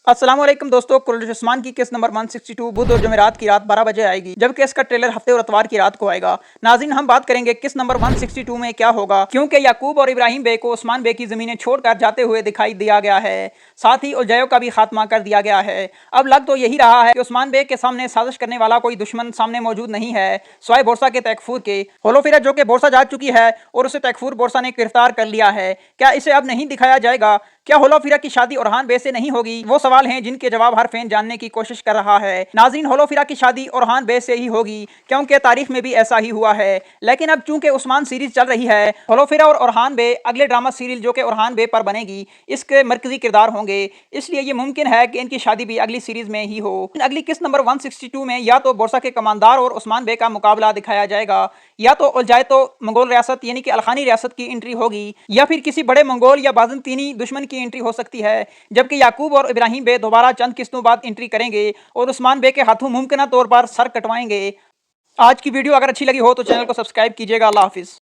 अस्सलाम वालेकुम दोस्तों, कुरैश उस्मान की केस नंबर 162 बुध और जुमेरात की रात 12 बजे आएगी, जबकि इसका ट्रेलर हफ्ते और इतवार की रात को आएगा। नाज़रीन, हम बात करेंगे किस नंबर 162 में क्या होगा, क्योंकि याकूब और इब्राहिम बे को उस्मान बे की जमीनें छोड़कर जाते हुए दिखाई दिया गया है। साथ ही उलझायों का भी खात्मा कर दिया गया है। अब लग तो यही रहा है कि उस्मान बे के सामने साजिश करने वाला कोई दुश्मन सामने मौजूद नहीं है स्वाय बोरसा के तैकफूर के। होलोफिरा जो कि बोरसा जा चुकी है और उसे तैकफूर बोरसा ने गिरफ्तार कर लिया है। क्या इसे अब नहीं दिखाया जाएगा? क्या होलोफिरा की शादी ओरहान बे से नहीं होगी? वो सवाल हैं जिनके जवाब हर फैन जानने की कोशिश कर रहा है। नाज़रीन, होलोफिरा की शादी ओरहान बे से ही होगी, क्योंकि तारीख में भी ऐसा ही हुआ है। लेकिन अब चूंकि उस्मान सीरीज चल रही है, होलोफिरा और ओरहान बे अगले ड्रामा सीरियल जो कि ओरहान बे पर बनेगी, इसके मरकजी किरदार होंगे। इसलिए ये मुमकिन है कि इनकी शादी भी अगली सीरीज में ही हो। अगली किस्त नंबर 162 में या तो बोरसा के कमांडार और उस्मान बे का मुकाबला दिखाया जाएगा, या तो उलझाए तो मंगोल रियासत यानी कि अलखानी रियासत की एंट्री होगी, या फिर किसी बड़े मंगोल या बाजंतीनी दुश्मन की एंट्री हो सकती है। जबकि याकूब और इब्राहिम बे दोबारा चंद किस्तों बाद एंट्री करेंगे और उस्मान बे के हाथों मुमकिन तौर पर सर कटवाएंगे। आज की वीडियो अगर अच्छी लगी हो तो चैनल को सब्सक्राइब कीजिएगा। अल्लाह हाफिज़।